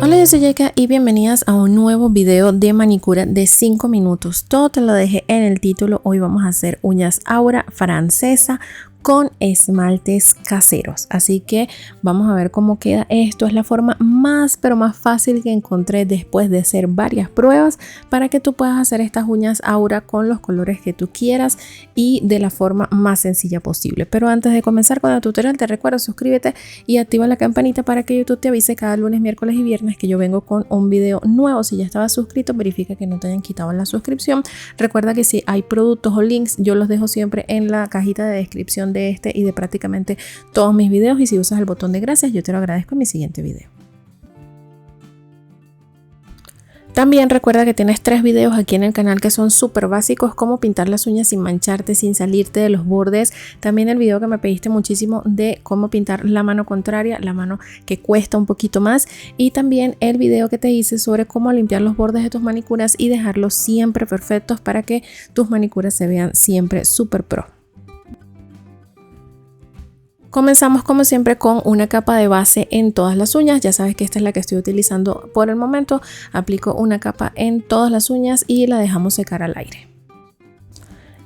Hola, yo soy Yeka y bienvenidas a un nuevo video de manicura de 5 minutos. Todo te lo dejé en el título. Hoy vamos a hacer uñas Aura francesa con esmaltes caseros, así que vamos a ver cómo queda esto. Es la forma más fácil que encontré después de hacer varias pruebas para que tú puedas hacer estas uñas Aura con los colores que tú quieras y de la forma más sencilla posible. Pero antes de comenzar con el tutorial te recuerdo suscríbete y activa la campanita para que YouTube te avise cada lunes, miércoles y viernes que yo vengo con un video nuevo. Si ya estabas suscrito, verifica que no te hayan quitado la suscripción. Recuerda que si hay productos o links yo los dejo siempre en la cajita de descripción de este y de prácticamente todos mis videos, y si usas el botón de gracias yo te lo agradezco en mi siguiente video. También recuerda que tienes 3 videos aquí en el canal que son súper básicos, como pintar las uñas sin mancharte, sin salirte de los bordes. También el video que me pediste muchísimo de cómo pintar la mano contraria, la mano que cuesta un poquito más. Y también el video que te hice sobre cómo limpiar los bordes de tus manicuras y dejarlos siempre perfectos para que tus manicuras se vean siempre súper pro. Comenzamos como siempre con una capa de base en todas las uñas. Ya sabes que esta es la que estoy utilizando por el momento. Aplico una capa en todas las uñas y la dejamos secar al aire.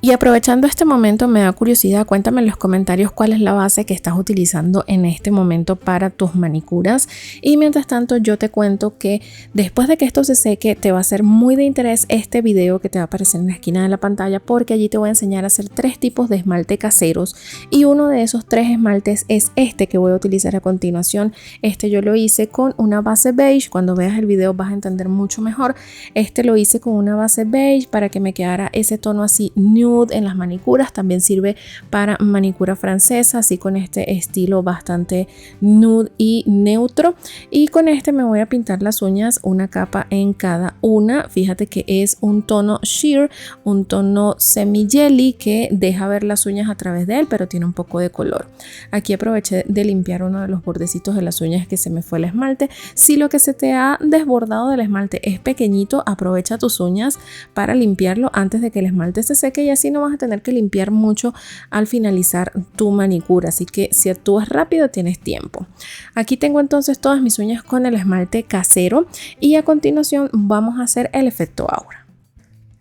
Y aprovechando este momento, me da curiosidad, cuéntame en los comentarios cuál es la base que estás utilizando en este momento para tus manicuras. Y mientras tanto yo te cuento que después de que esto se seque te va a ser muy de interés este video que te va a aparecer en la esquina de la pantalla, porque allí te voy a enseñar a hacer 3 tipos de esmalte caseros y uno de esos 3 esmaltes es este que voy a utilizar a continuación. Este yo lo hice con una base beige. Cuando veas el video vas a entender mucho mejor. Este lo hice con una base beige para que me quedara ese tono así nude en las manicuras. También sirve para manicura francesa, así con este estilo bastante nude y neutro. Y con este me voy a pintar las uñas, una capa en cada una. Fíjate que es un tono sheer, un tono semi jelly que deja ver las uñas a través de él, pero tiene un poco de color. Aquí aproveché de limpiar uno de los bordecitos de las uñas que se me fue el esmalte. Si lo que se te ha desbordado del esmalte es pequeñito, aprovecha tus uñas para limpiarlo antes de que el esmalte se seque, y así no vas a tener que limpiar mucho al finalizar tu manicura. Así que si actúas rápido tienes tiempo. Aquí tengo entonces todas mis uñas con el esmalte casero y a continuación vamos a hacer el efecto Aura.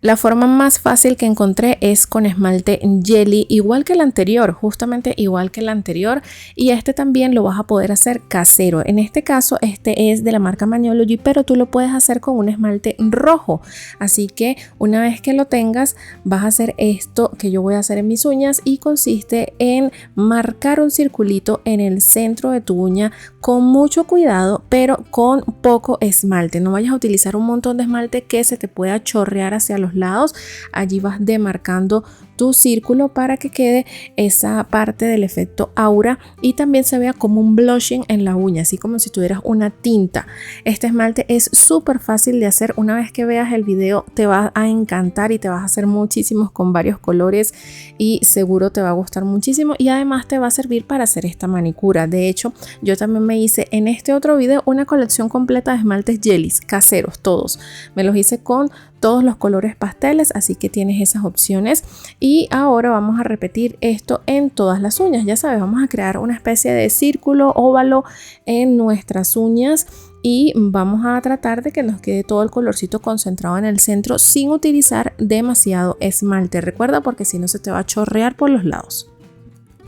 La forma más fácil que encontré es con esmalte jelly, igual que el anterior, justamente igual que el anterior, y este también lo vas a poder hacer casero. En este caso este es de la marca Maniology, pero tú lo puedes hacer con un esmalte rojo. Así que una vez que lo tengas vas a hacer esto que yo voy a hacer en mis uñas, y consiste en marcar un circulito en el centro de tu uña con mucho cuidado, pero con poco esmalte. No vayas a utilizar un montón de esmalte que se te pueda chorrear hacia los lados. Allí vas demarcando tu círculo para que quede esa parte del efecto Aura y también se vea como un blushing en la uña, así como si tuvieras una tinta. Este esmalte es súper fácil de hacer. Una vez que veas el video te va a encantar y te vas a hacer muchísimos con varios colores y seguro te va a gustar muchísimo, y además te va a servir para hacer esta manicura. De hecho, yo también me hice en este otro video una colección completa de esmaltes jellies caseros, todos me los hice con todos los colores pasteles, así que tienes esas opciones. Y ahora vamos a repetir esto en todas las uñas. Ya sabes, vamos a crear una especie de círculo óvalo en nuestras uñas y vamos a tratar de que nos quede todo el colorcito concentrado en el centro sin utilizar demasiado esmalte. Recuerda, porque si no se te va a chorrear por los lados.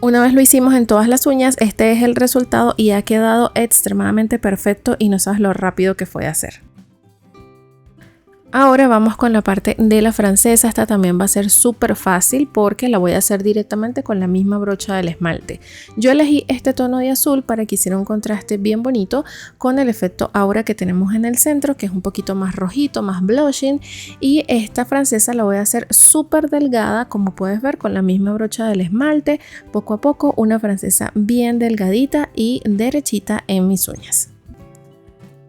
Una vez lo hicimos en todas las uñas, este es el resultado y ha quedado extremadamente perfecto y no sabes lo rápido que fue de hacer. Ahora vamos con la parte de la francesa. Esta también va a ser súper fácil porque la voy a hacer directamente con la misma brocha del esmalte. Yo elegí este tono de azul para que hiciera un contraste bien bonito con el efecto Aura que tenemos en el centro, que es un poquito más rojito, más blushing, y esta francesa la voy a hacer súper delgada, como puedes ver, con la misma brocha del esmalte, poco a poco, una francesa bien delgadita y derechita en mis uñas.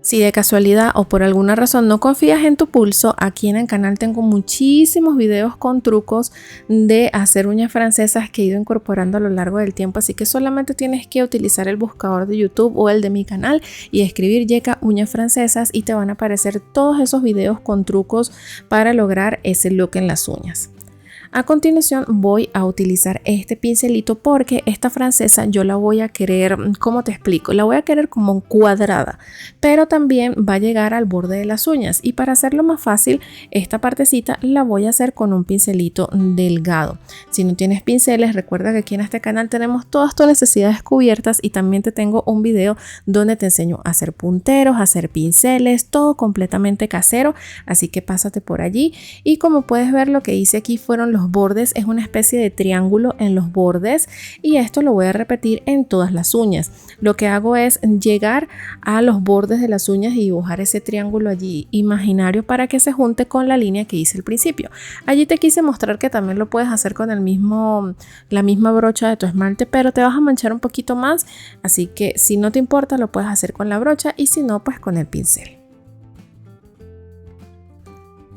Si de casualidad o por alguna razón no confías en tu pulso, aquí en el canal tengo muchísimos videos con trucos de hacer uñas francesas que he ido incorporando a lo largo del tiempo, así que solamente tienes que utilizar el buscador de YouTube o el de mi canal y escribir Yeka uñas francesas y te van a aparecer todos esos videos con trucos para lograr ese look en las uñas. A continuación voy a utilizar este pincelito porque esta francesa yo la voy a querer, ¿cómo te explico? La voy a querer como cuadrada, pero también va a llegar al borde de las uñas, y para hacerlo más fácil esta partecita la voy a hacer con un pincelito delgado. Si no tienes pinceles, recuerda que aquí en este canal tenemos todas tus necesidades cubiertas, y también te tengo un video donde te enseño a hacer punteros, a hacer pinceles, todo completamente casero, así que pásate por allí. Y como puedes ver, lo que hice aquí fueron los bordes, es una especie de triángulo en los bordes, y esto lo voy a repetir en todas las uñas. Lo que hago es llegar a los bordes de las uñas y dibujar ese triángulo allí imaginario para que se junte con la línea que hice al principio. Allí te quise mostrar que también lo puedes hacer con la misma brocha de tu esmalte, pero te vas a manchar un poquito más, así que si no te importa lo puedes hacer con la brocha, y si no, pues con el pincel.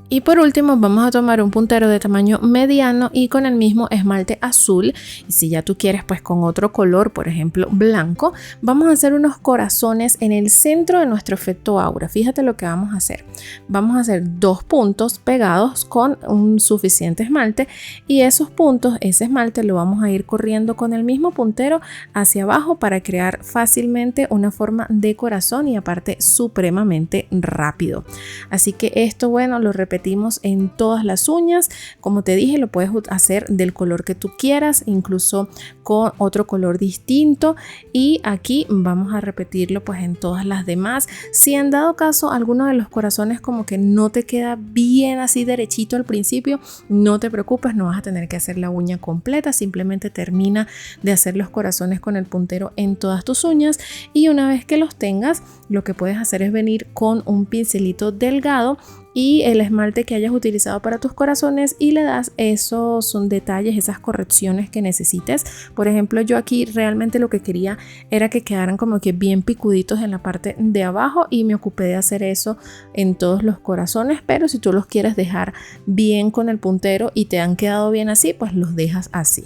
Y por último vamos a tomar un puntero de tamaño mediano y con el mismo esmalte azul, y si ya tú quieres pues con otro color, por ejemplo blanco, vamos a hacer unos corazones en el centro de nuestro efecto aura. Fíjate lo que vamos a hacer. Vamos a hacer 2 puntos pegados con un suficiente esmalte, y esos puntos, ese esmalte lo vamos a ir corriendo con el mismo puntero hacia abajo para crear fácilmente una forma de corazón, y aparte supremamente rápido. Así que esto, bueno, lo repetimos en todas las uñas. Como te dije, lo puedes hacer del color que tú quieras, incluso con otro color distinto, y aquí vamos a repetirlo pues en todas las demás. Si en dado caso alguno de los corazones como que no te queda bien así derechito al principio, no te preocupes, no vas a tener que hacer la uña completa, simplemente termina de hacer los corazones con el puntero en todas tus uñas, y una vez que los tengas, lo que puedes hacer es venir con un pincelito delgado y el esmalte que hayas utilizado para tus corazones, y le das esos detalles, esas correcciones que necesites. Por ejemplo, yo aquí realmente lo que quería era que quedaran como que bien picuditos en la parte de abajo, y me ocupé de hacer eso en todos los corazones, pero si tú los quieres dejar bien con el puntero y te han quedado bien así, pues los dejas así.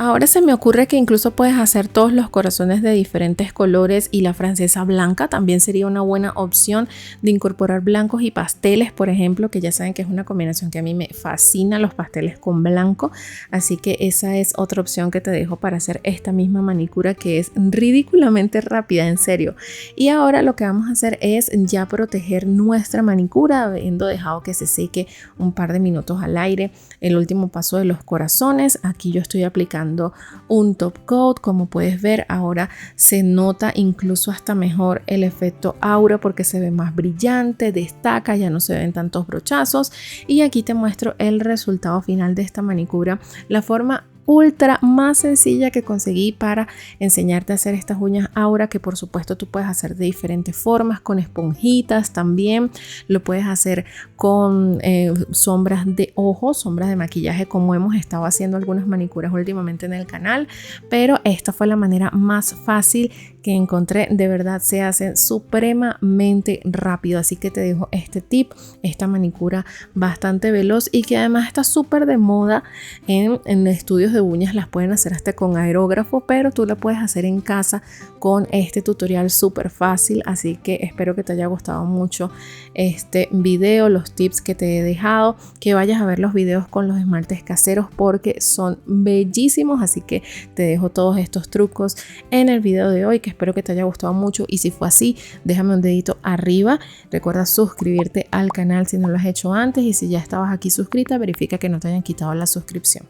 Ahora se me ocurre que incluso puedes hacer todos los corazones de diferentes colores, y la francesa blanca también sería una buena opción de incorporar blancos y pasteles, por ejemplo, que ya saben que es una combinación que a mí me fascina, los pasteles con blanco. Así que esa es otra opción que te dejo para hacer esta misma manicura, que es ridículamente rápida, en serio. Y ahora lo que vamos a hacer es ya proteger nuestra manicura, habiendo dejado que se seque un par de minutos al aire. El último paso de los corazones, aquí yo estoy aplicando un top coat. Como puedes ver, ahora se nota incluso hasta mejor el efecto aura porque se ve más brillante, destaca, ya no se ven tantos brochazos. Y aquí te muestro el resultado final de esta manicura, la forma ultra más sencilla que conseguí para enseñarte a hacer estas uñas aura, que por supuesto tú puedes hacer de diferentes formas, con esponjitas también, lo puedes hacer con sombras de ojos, sombras de maquillaje, como hemos estado haciendo algunas manicuras últimamente en el canal, pero esta fue la manera más fácil que encontré. De verdad se hacen supremamente rápido, así que te dejo este tip, esta manicura bastante veloz y que además está súper de moda en estudios de uñas. Las pueden hacer hasta con aerógrafo, pero tú la puedes hacer en casa con este tutorial súper fácil. Así que espero que te haya gustado mucho este video, los tips que te he dejado, que vayas a ver los videos con los esmaltes caseros porque son bellísimos. Así que te dejo todos estos trucos en el video de hoy, que espero que te haya gustado mucho, y si fue así, déjame un dedito arriba. Recuerda suscribirte al canal si no lo has hecho antes, y si ya estabas aquí suscrita, verifica que no te hayan quitado la suscripción.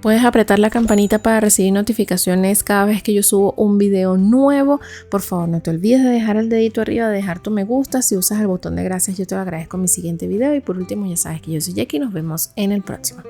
Puedes apretar la campanita para recibir notificaciones cada vez que yo subo un video nuevo. Por favor, no te olvides de dejar el dedito arriba, de dejar tu me gusta. Si usas el botón de gracias, yo te lo agradezco en mi siguiente video. Y por último, ya sabes que yo soy Jackie y nos vemos en el próximo.